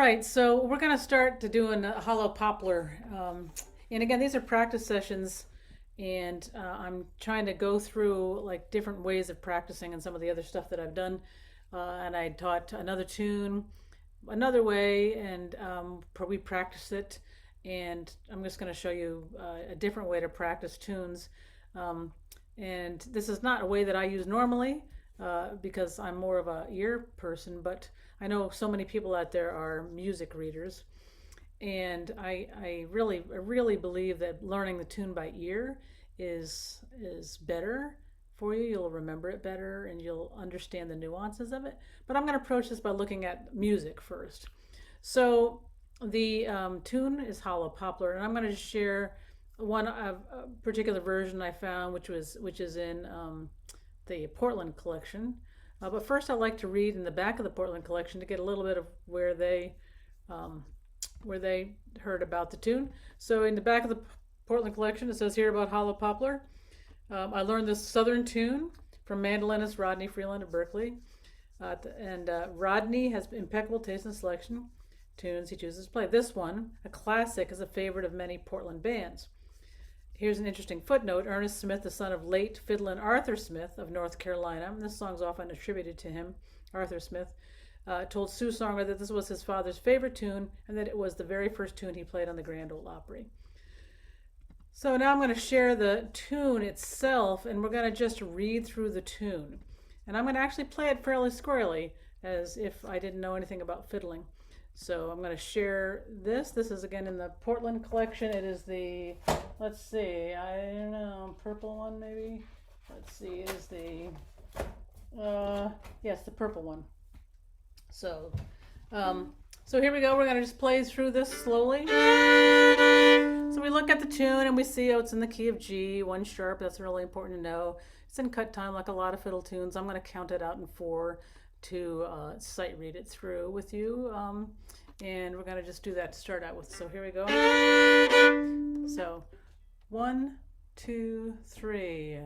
right, so we're going to start to doing a hollow poplar. And again, these are practice sessions, and I'm trying to go through like different ways of practicing and some of the other stuff that I've done. And I taught another tune another way, and we practice it. And I'm just going to show you a different way to practice tunes. Um, and this is not a way that I use normally because I'm more of a ear person, but I know so many people out there are music readers, and I really believe that learning the tune by ear is better for you. You'll remember it better and you'll understand the nuances of it. But I'm going to approach this by looking at music first. So the tune is Hollow Poplar, and I'm going to share one a particular version I found, which is in the Portland collection. But first, I'd like to read in the back of the Portland collection to get a little bit of um, where they heard about the tune. So in the back of the Portland collection, it says here about Hollow Poplar. I learned this Southern tune from mandolinist Rodney Freeland of Berkeley. And Rodney has impeccable taste in selection tunes he chooses to play. This one, a classic, is a favorite of many Portland bands. Here's an interesting footnote. Ernest Smith, the son of late fiddler Arthur Smith of North Carolina, and this song's often attributed to him, Arthur Smith, told Sue Songer that this was his father's favorite tune and that it was the very first tune he played on the Grand Ole Opry. So now I'm going to share the tune itself, and we're going to just read through the tune. And I'm going to actually play it fairly squarely, as if I didn't know anything about fiddling. So I'm going to share this. This is again in the Portland collection. It is the, let's see, I don't know, purple one maybe? Let's see, it is yes, the purple one. So, so here we go. We're going to just play through this slowly. So we look at the tune and we see, oh, it's in the key of G, 1 sharp. That's really important to know. It's in cut time like a lot of fiddle tunes. I'm going to count it out in 4 to sight read it through with you. And we're going to just do that to start out with. So here we go. So 1, 2, 3.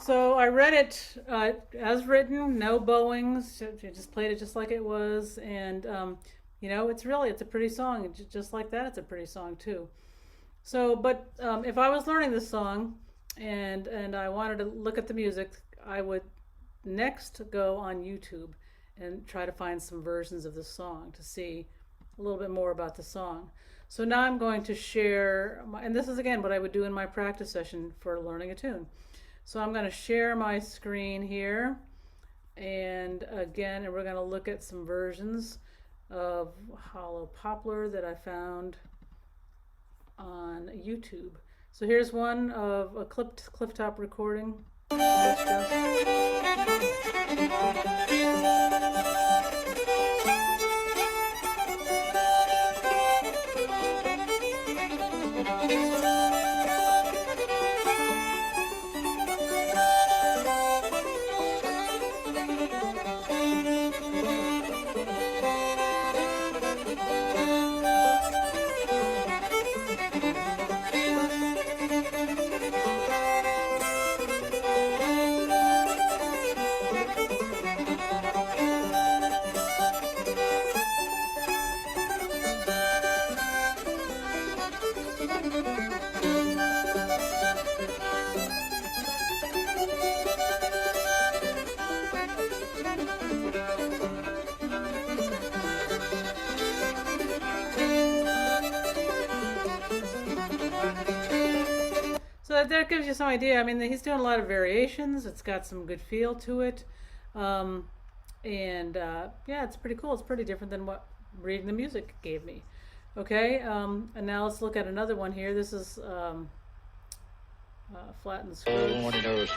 So I read it as written, no bowings. I just played it just like it was, and it's a pretty song. Just like that, it's a pretty song too. So, but if I was learning this song, and I wanted to look at the music, I would next go on YouTube and try to find some versions of the song to see a little bit more about the song. So now I'm going to share, and this is again what I would do in my practice session for learning a tune. So I'm going to share my screen here, and we're going to look at some versions of Hollow Poplar that I found on YouTube. So here's one of a cliff-top recording. that gives you some idea. I mean, he's doing a lot of variations. It's got some good feel to it. Um, and yeah, it's pretty cool. It's pretty different than what reading the music gave me. Okay, and now let's look at another one here. This is Flattened Scrooge.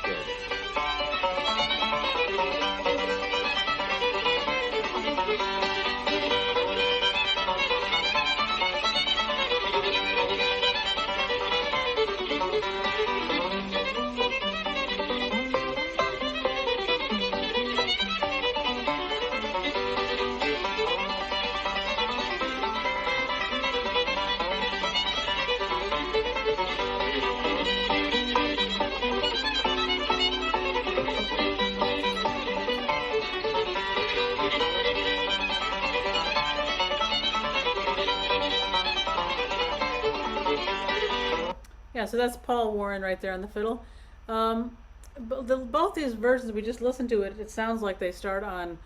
Yeah, so that's Paul Warren right there on the fiddle. Both these versions we just listened to, it sounds like they start on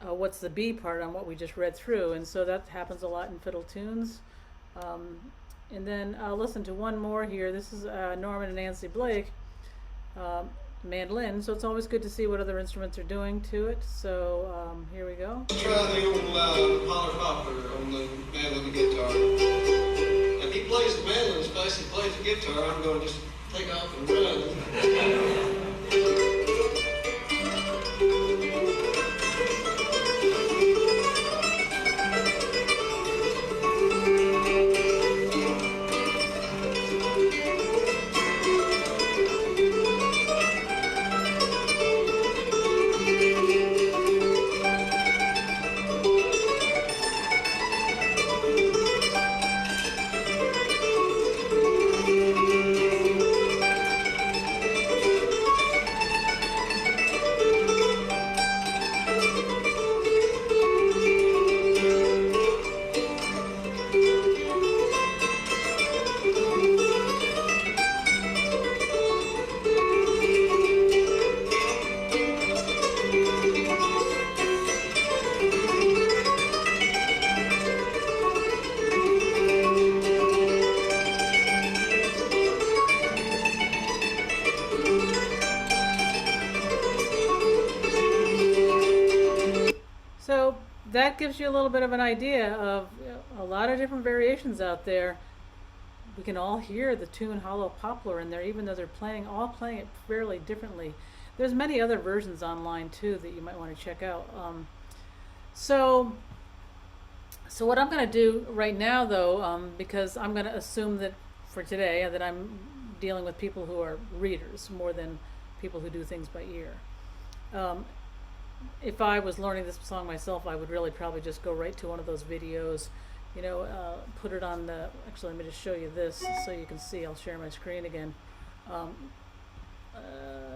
what's the B part on what we just read through, and so that happens a lot in fiddle tunes. And then I'll listen to one more here. This is Norman and Nancy Blake, mandolin, so it's always good to see what other instruments are doing to it. So here we go. Try the old Poplar on the mandolin guitar. If he plays the mandolin as fast as he plays the guitar, I'm going to just take off and run. So that gives you a little bit of an idea of a lot of different variations out there. We can all hear the tune Hollow Poplar in there, even though they're all playing it fairly differently. There's many other versions online too that you might want to check out. So what I'm going to do right now, though, because I'm going to assume that for today that I'm dealing with people who are readers more than people who do things by ear. If I was learning this song myself, I would really probably just go right to one of those videos, put it on the, actually let me just show you this so you can see. I'll share my screen again.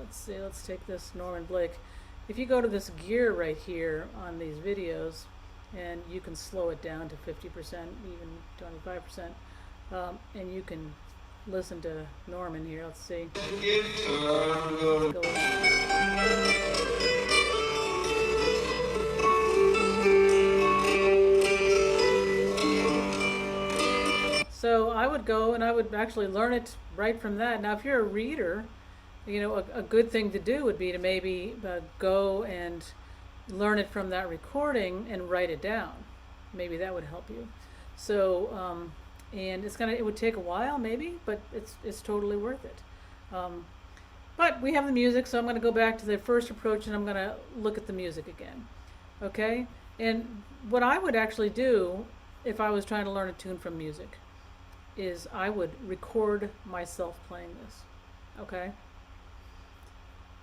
Let's see, let's take this Norman Blake. If you go to this gear right here on these videos, and you can slow it down to 50%, even 25%, and you can listen to Norman here. Let's see. Let's go. So I would go and I would actually learn it right from that. Now, if you're a reader, a good thing to do would be to maybe go and learn it from that recording and write it down. Maybe that would help you. So, and it would take a while maybe, but it's totally worth it. But we have the music, so I'm going to go back to the first approach and I'm going to look at the music again. Okay? And what I would actually do if I was trying to learn a tune from music is I would record myself playing this. Okay?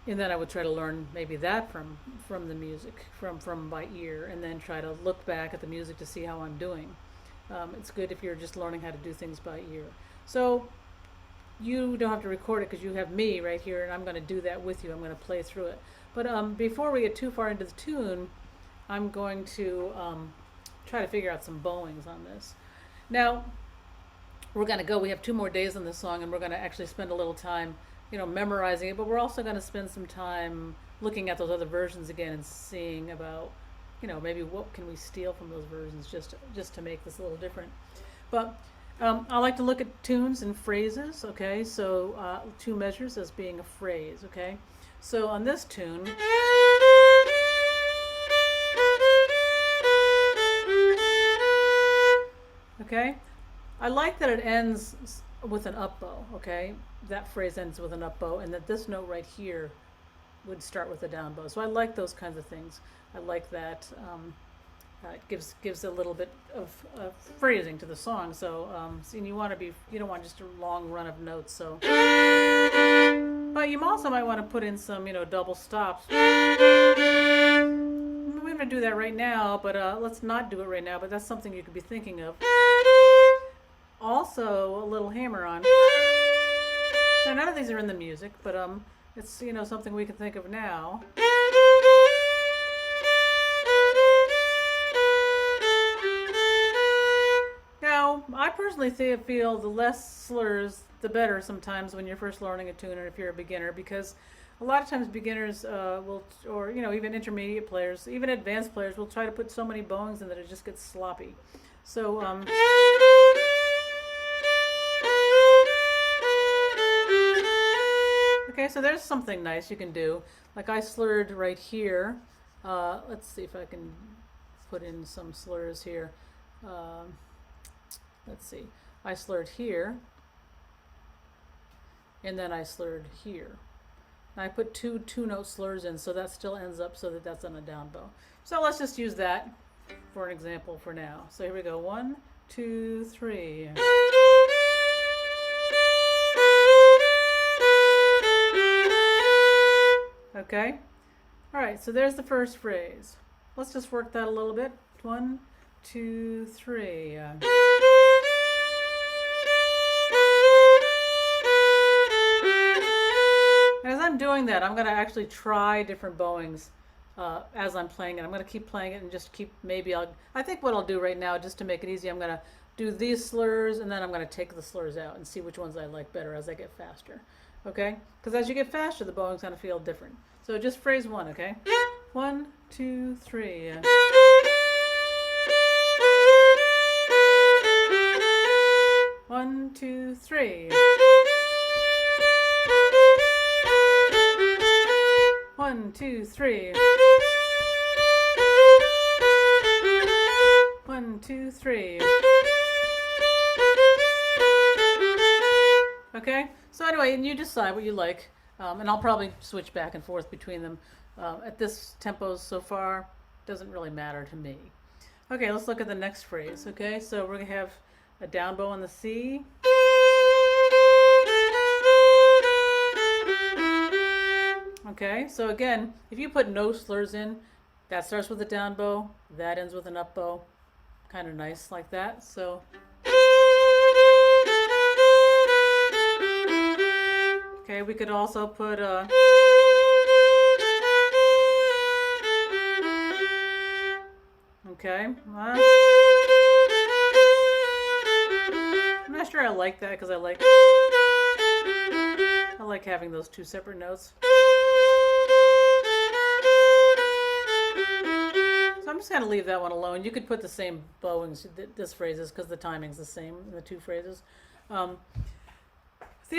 And then I would try to learn maybe that from the music, from by ear, and then try to look back at the music to see how I'm doing. It's good if you're just learning how to do things by ear. So you don't have to record it because you have me right here, and I'm going to do that with you. I'm going to play through it. But before we get too far into the tune, I'm going to try to figure out some bowings on this. Now, we're going to go. We have 2 more days on this song, and we're going to actually spend a little time memorizing it, but we're also going to spend some time looking at those other versions again and seeing about, maybe what can we steal from those versions just to make this a little different. But I like to look at tunes and phrases, okay? So 2 measures as being a phrase, okay? So on this tune, okay, I like that it ends with an up bow, okay? That phrase ends with an up bow, and that this note right here would start with a down bow. So I like those kinds of things. I like that. It gives a little bit of phrasing to the song. So, and you don't want just a long run of notes. So, but you also might want to put in some, double stops. We're gonna do that right now, but let's not do it right now. But that's something you could be thinking of. Also, a little hammer on. Now, none of these are in the music, but it's something we can think of now. Now, I personally feel the less slurs, the better sometimes when you're first learning a tune, or if you're a beginner, because a lot of times beginners will, or even intermediate players, even advanced players, will try to put so many bowings in that it just gets sloppy. So, okay, so there's something nice you can do. Like I slurred right here. Let's see if I can put in some slurs here. Let's see. I slurred here, and then I slurred here. And I put two note slurs in, so that still ends up so that that's on a down bow. So let's just use that for an example for now. So here we go. 1, 2, 3. Okay? Alright, so there's the first phrase. Let's just work that a little bit. 1, 2, 3. As I'm doing that, I'm going to actually try different bowings as I'm playing it. I'm going to keep playing it and just keep, I think what I'll do right now, just to make it easy, I'm going to do these slurs and then I'm going to take the slurs out and see which ones I like better as I get faster. Okay? Because as you get faster, the bowing's going to feel different. So just phrase 1, okay? 1, 2, 3. 1, 2, 3. 1, 2, 3. 1, 2, 3. Okay? So anyway, and you decide what you like. And I'll probably switch back and forth between them. At this tempo so far, doesn't really matter to me. Okay, let's look at the next phrase. Okay, so we're going to have a down bow on the C. Okay, so again, if you put no slurs in, that starts with a down bow, that ends with an up bow. Kind of nice like that. So okay, we could also put a okay. I'm not sure I like that because I like having those 2 separate notes. So I'm just going to leave that one alone. You could put the same bowings, this phrases, because the timing's the same in the 2 phrases. The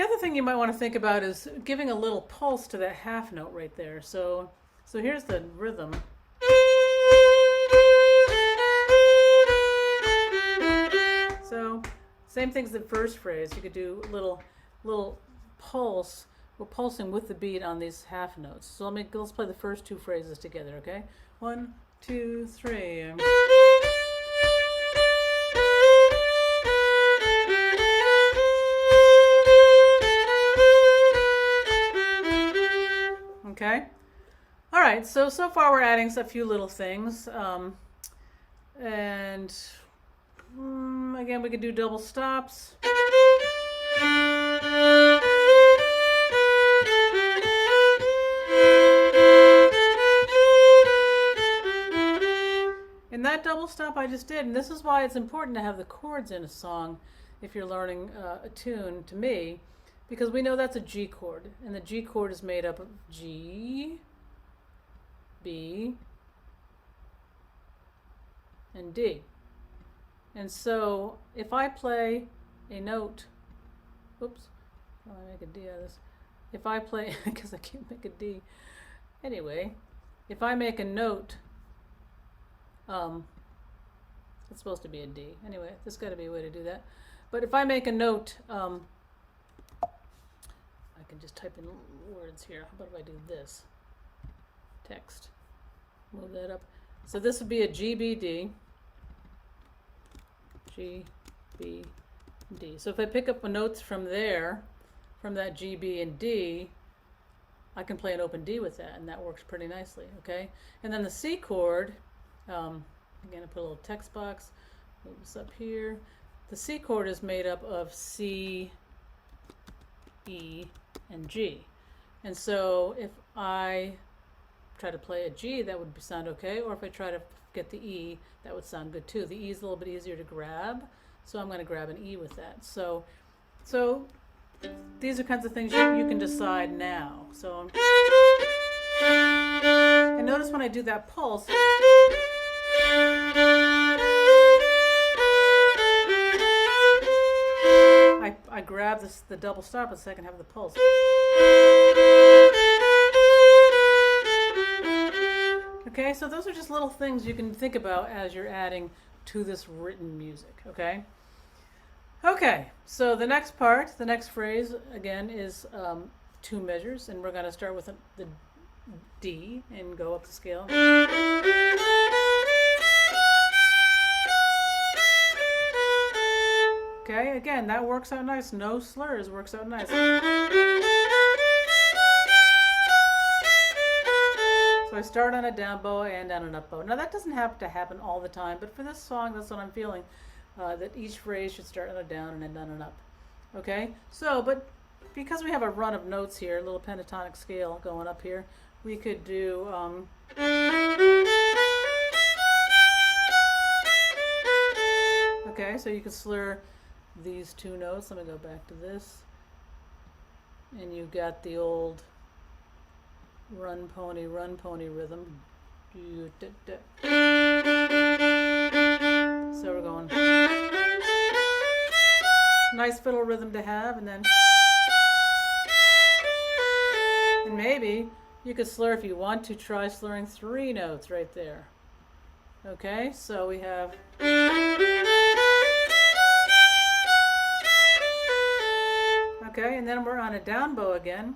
other thing you might want to think about is giving a little pulse to that half note right there. So here's the rhythm. So same thing as the first phrase. You could do a little pulse. We're pulsing with the beat on these half notes. So let's play the first 2 phrases together, okay? 1, 2, 3. Okay. All right. So far we're adding a few little things, and again we could do double stops. And that double stop I just did, and this is why it's important to have the chords in a song if you're learning a tune, to me, because we know that's a G chord, and the G chord is made up of G, B, and D. And so if I play a note, oops, how do I make a D out of this? If I play, because I can't make a D. Anyway, if I make a note, it's supposed to be a D. Anyway, there's got to be a way to do that. But if I make a note, I can just type in words here. How about if I do this? Text. Move that up. So this would be a GBD. GBD. So if I pick up the notes from there, from that G, B, and D, I can play an open D with that, and that works pretty nicely, okay? And then the C chord, again, I put a little text box, move this up here. The C chord is made up of C, E, and G. And so if I try to play a G, that would sound okay, or if I try to get the E, that would sound good too. The E is a little bit easier to grab, so I'm going to grab an E with that. So these are kinds of things you can decide now. So, and notice when I do that pulse, I grab the double stop at the second half of the pulse. Okay, so those are just little things you can think about as you're adding to this written music, okay? Okay, so the next part, the next phrase, again, is 2 measures, and we're going to start with the D and go up the scale. Okay, again, that works out nice. No slurs, works out nice. So I start on a down bow and on an up bow. Now that doesn't have to happen all the time, but for this song, that's what I'm feeling. That each phrase should start on a down and end on an up. Okay, so, but because we have a run of notes here, a little pentatonic scale going up here, we could do okay, so you could slur these 2 notes. Let me go back to this. And you got the old run pony rhythm. So we're going nice fiddle rhythm to have, and then and maybe you could slur if you want to. Try slurring 3 notes right there. Okay, so we have okay, and then we're on a down bow again.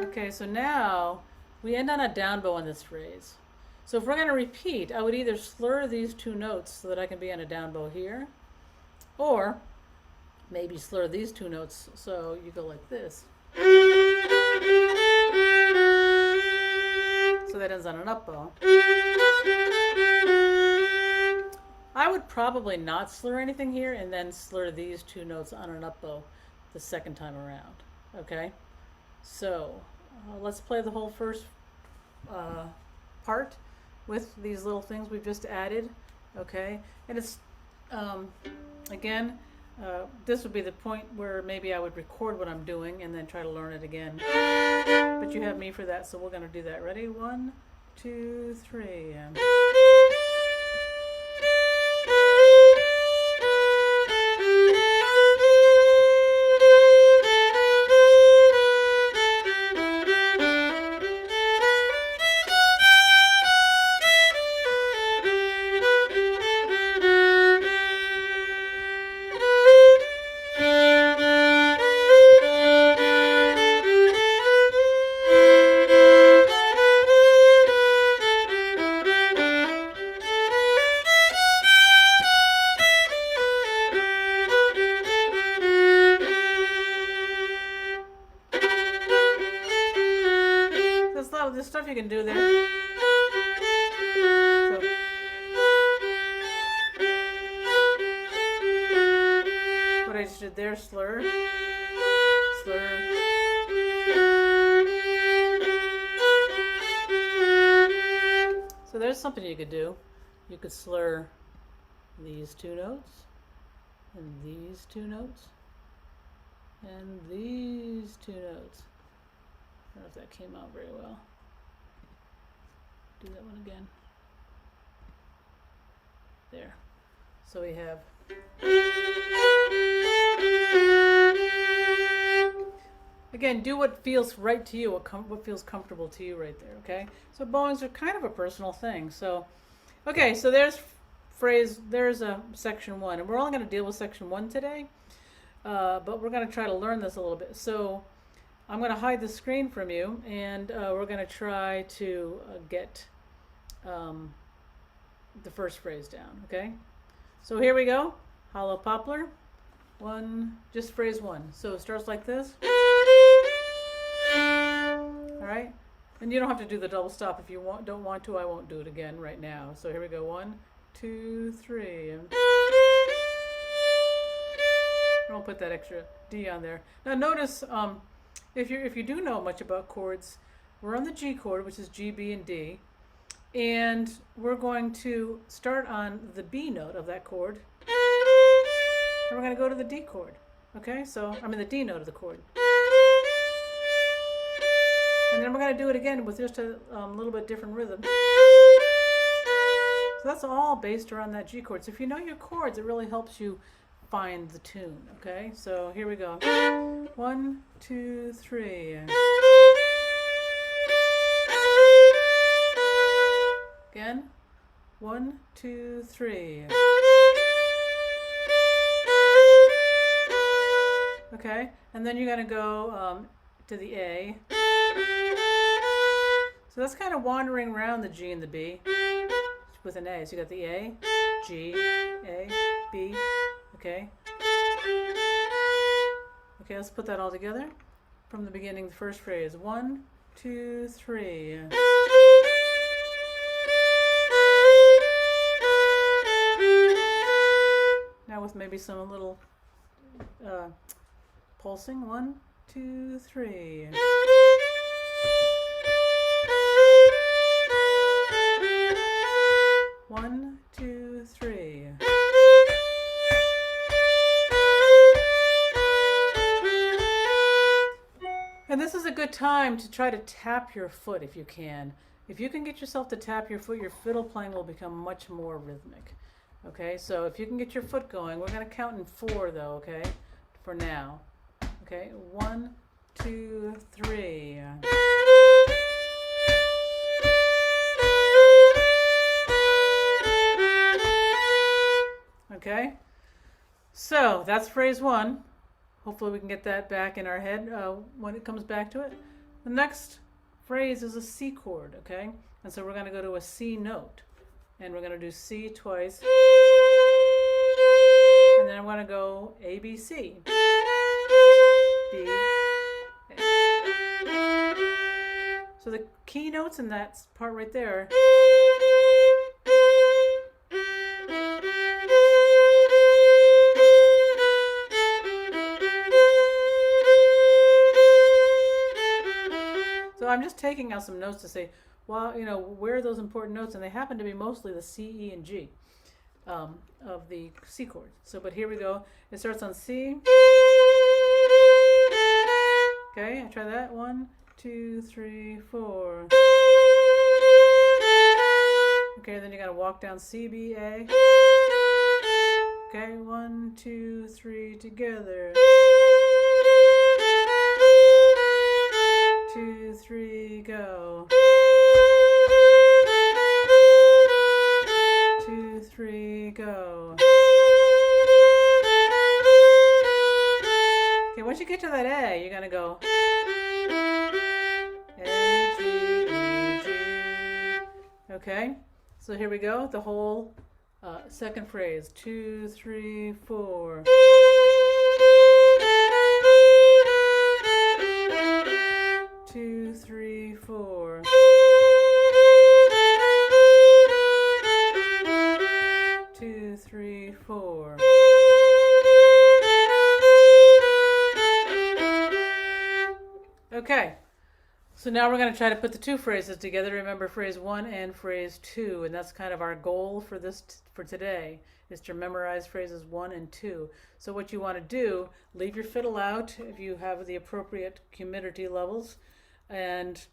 Okay, so now we end on a down bow on this phrase. So if we're going to repeat, I would either slur these 2 notes so that I can be on a down bow here, or maybe slur these 2 notes so you go like this. So that ends on an up bow. I would probably not slur anything here and then slur these 2 notes on an up bow the second time around. Okay? So let's play the whole first part with these little things we've just added. Okay? And it's, again, this would be the point where maybe I would record what I'm doing and then try to learn it again. But you have me for that, so we're going to do that. Ready? 1, 2, 3. There's stuff you can do there. So, what I just did there, slur, slur. So there's something you could do. You could slur these 2 notes, and these 2 notes, and these 2 notes. I don't know if that came out very well. Do that one again. There. So we have. Again, do what feels right to you, what feels comfortable to you right there, okay? So bowings are kind of a personal thing. So, okay, so there's a section 1, and we're only going to deal with section 1 today, but we're going to try to learn this a little bit. So I'm going to hide the screen from you, and we're going to try to get the first phrase down, okay? So here we go, hollow poplar, just phrase 1. So it starts like this. Alright? And you don't have to do the double stop if you don't want to. I won't do it again right now. So here we go. 1, 2, 3. And I'll put that extra D on there. Now notice, if you do know much about chords, we're on the G chord, which is G, B, and D. And we're going to start on the B note of that chord. And we're going to go to the D chord. Okay? So, the D note of the chord. And then we're going to do it again with just a little bit different rhythm. So that's all based around that G chord. So if you know your chords, it really helps you find the tune. Okay? So here we go. 1, 2, 3. Again. 1, 2, 3. Okay? And then you're going to go to the A. So that's kind of wandering around the G and the B with an A. So you got the A, G, A, B. Okay. Okay, let's put that all together. From the beginning, the first phrase. 1, 2, 3. Now with maybe some little pulsing. 1, 2, 3. One, two, three. And this is a good time to try to tap your foot if you can. If you can get yourself to tap your foot, your fiddle playing will become much more rhythmic. Okay, so if you can get your foot going, we're going to count in 4 though, okay, for now. Okay, 1, 2, 3. Okay, so that's phrase 1. Hopefully we can get that back in our head when it comes back to it. The next phrase is a C chord, okay? And so we're going to go to a C note. And we're going to do C twice. And then I'm going to go A, B, C. B, A. So the key notes in that part right there. So I'm just taking out some notes to say, well, where are those important notes? And they happen to be mostly the C, E, and G of the C chord. So, but here we go. It starts on C. Okay, I try that. 1, 2, 3, 4. Okay, then you gotta walk down C, B, A. Okay, 1, 2, 3 together. 2, 3, go. 2, 3, go. Okay, once you get to that A, you're gonna go A, G, E, G. Okay, so here we go. The whole second phrase. 2, 3, 4. 2, 3, 4. 2, 3, 4. Okay, so now we're going to try to put the 2 phrases together. Remember phrase 1 and phrase 2, and that's kind of our goal for for today, is to memorize phrases 1 and 2. So what you want to do, leave your fiddle out if you have the appropriate humidity levels, and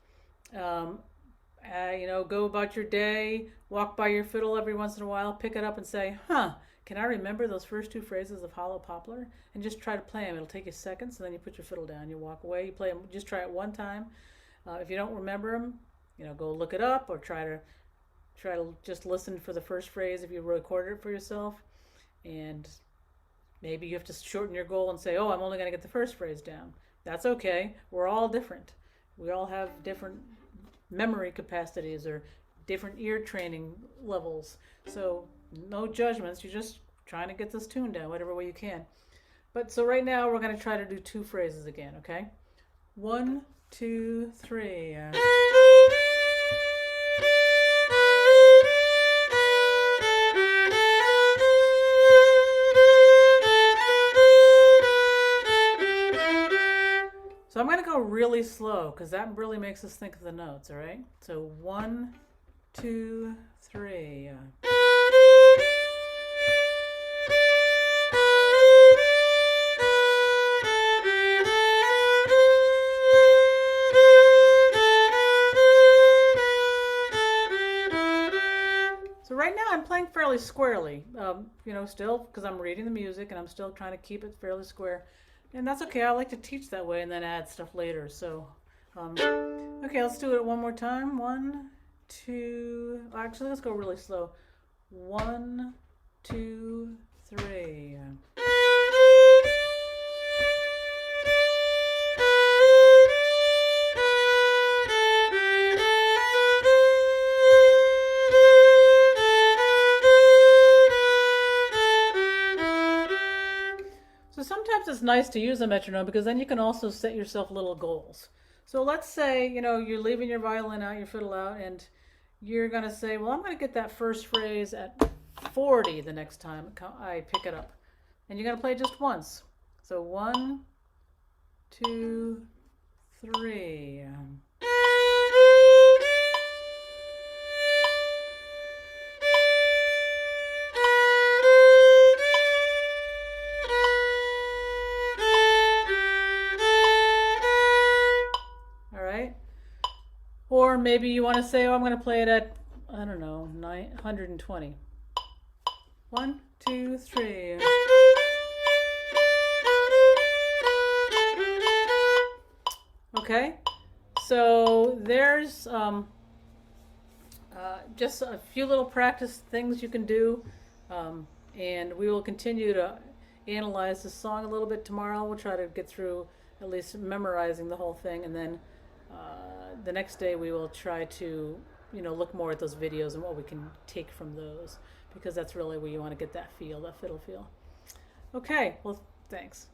go about your day, walk by your fiddle every once in a while, pick it up and say, can I remember those first two phrases of Hollow Poplar? And just try to play them. It'll take you seconds, and then you put your fiddle down. You walk away, you play them, just try it one time. If you don't remember them, go look it up or try to just listen for the first phrase if you recorded it for yourself. And maybe you have to shorten your goal and say, oh, I'm only going to get the first phrase down. That's okay. We're all different. We all have different memory capacities or different ear training levels. So no judgments. You're just trying to get this tune down whatever way you can. But so right now we're going to try to do two phrases again, okay? 1, 2, 3. So I'm going to go really slow because that really makes us think of the notes, all right? So 1, 2, 3. So right now I'm playing fairly squarely, still because I'm reading the music and I'm still trying to keep it fairly square. And that's okay. I like to teach that way and then add stuff later. So, okay, let's do it one more time. 1, 2. Actually, let's go really slow. 1, 2, 3. So sometimes it's nice to use a metronome because then you can also set yourself little goals. So let's say, you're leaving your violin out, your fiddle out, and you're going to say, well, I'm going to get that first phrase at 40 the next time I pick it up. And you're going to play it just once. So 1, 2, 3. Or maybe you want to say, oh, I'm going to play it at, 920. 1, 2, 3. Okay, so there's just a few little practice things you can do, and we will continue to analyze the song a little bit tomorrow. We'll try to get through at least memorizing the whole thing, and then the next day we will try to look more at those videos and what we can take from those, because that's really where you want to get that feel, that fiddle feel. Okay, well, thanks.